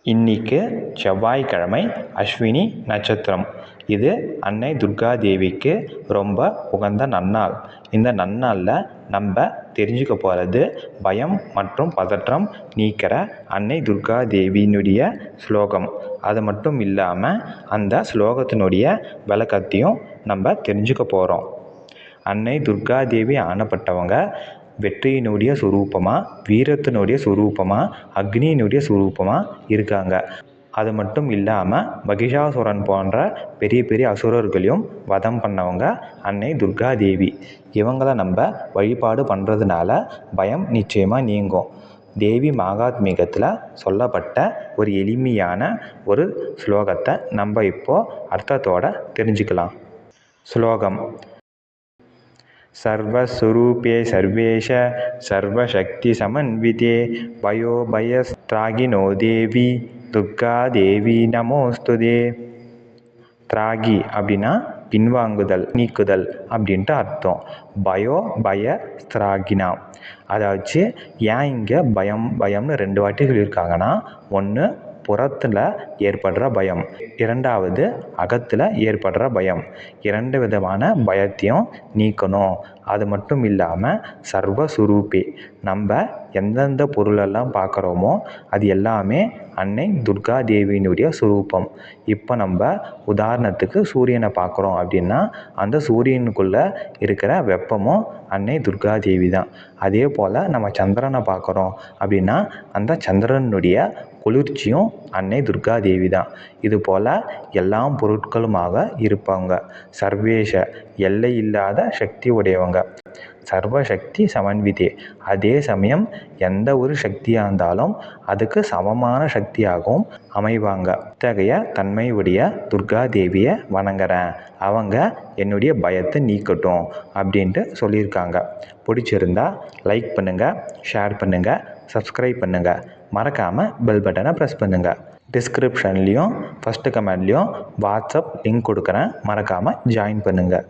இன்னைக்கு செவ்வாய்க்கிழமை, அஸ்வினி நட்சத்திரம். இது அன்னை துர்கா தேவிக்கு ரொம்ப உகந்த நன்னாள். இந்த நன்னாளில் நம்ம தெரிஞ்சுக்க போகிறது பயம் மற்றும் பதற்றம் நீக்கிற அன்னை துர்கா தேவியினுடைய ஸ்லோகம். அது மட்டும் இல்லாமல் அந்த ஸ்லோகத்தினுடைய விளக்கத்தையும் நம்ம தெரிஞ்சுக்க போகிறோம். அன்னை துர்கா தேவி ஆனப்பட்டவங்க வெற்றியினுடைய சுரூபமாக, வீரத்தினுடைய சுரூபமாக, அக்னியினுடைய சுரூபமாக இருக்காங்க. அது மட்டும் இல்லாமல் மகிஷாசுரன் போன்ற பெரிய பெரிய அசுரர்களையும் வதம் பண்ணவங்க அன்னை துர்கா தேவி. இவங்களை நம்ம வழிபாடு பண்ணுறதுனால பயம் நிச்சயமாக நீங்கும். தேவி மகாத்மிகத்தில் சொல்லப்பட்ட ஒரு எளிமையான ஒரு ஸ்லோகத்தை நம்ம இப்போது அர்த்தத்தோடு தெரிஞ்சுக்கலாம். ஸ்லோகம்: சர்வஸ்வரூபே சர்வேஷ சர்வசக்தி சமன்விதே பயோபயஸ்த்ராகினோ தேவி துர்கா தேவி நமோஸ்துதே. திராகி அப்படின்னா பின்வாங்குதல், நீக்குதல் அப்படின்ட்டு அர்த்தம். பய அதாச்சு ஏன் இங்கே பயம்னு 2 வாட்டி சொல்லியிருக்காங்கன்னா, ஒன்று புறத்தில் ஏற்படுற பயம், 2வது அகத்தில் ஏற்படுற பயம். 2 விதமான பயத்தையும் நீக்கணும். அது மட்டும் இல்லாமல் சர்வஸ்வரூபே, நம்ம எந்தெந்த பொருளெல்லாம் பார்க்குறோமோ அது எல்லாமே அன்னை துர்கா தேவியினுடைய சுரூபம். இப்போ நம்ம உதாரணத்துக்கு சூரியனை பார்க்குறோம் அப்படின்னா, அந்த சூரியனுக்குள்ளே இருக்கிற வெப்பமும் அன்னை துர்கா தேவி தான். அதே போல் நம்ம சந்திரனை பார்க்குறோம் அப்படின்னா, அந்த சந்திரனுடைய குளிர்ச்சியும் அன்னை துர்கா தேவி தான். இது போல் எல்லா பொருட்களுமாக இருப்பாங்க. சர்வேஷ, எல்லை இல்லாத சக்தி உடையவங்க. சர்வசக்தி சமன்விதே, அதே சமயம் எந்த ஒரு சக்தியாக இருந்தாலும் அதுக்கு சமமான சக்தியாகவும் அமைவாங்க. இத்தகைய தன்மையுடைய துர்கா தேவியை வணங்குறேன், அவங்க என்னுடைய பயத்தை நீக்கட்டும் அப்படின்ட்டு சொல்லியிருக்காங்க. பிடிச்சிருந்தா லைக் பண்ணுங்கள், ஷேர் பண்ணுங்கள், சப்ஸ்கிரைப் பண்ணுங்கள். மறக்காமல் பெல் பட்டனை ப்ரெஸ் பண்ணுங்கள். டிஸ்கிரிப்ஷன்லேயும் ஃபஸ்ட்டு கமெண்ட்லேயும் வாட்ஸ்அப் லிங்க் கொடுக்குறேன், மறக்காமல் ஜாயின் பண்ணுங்கள்.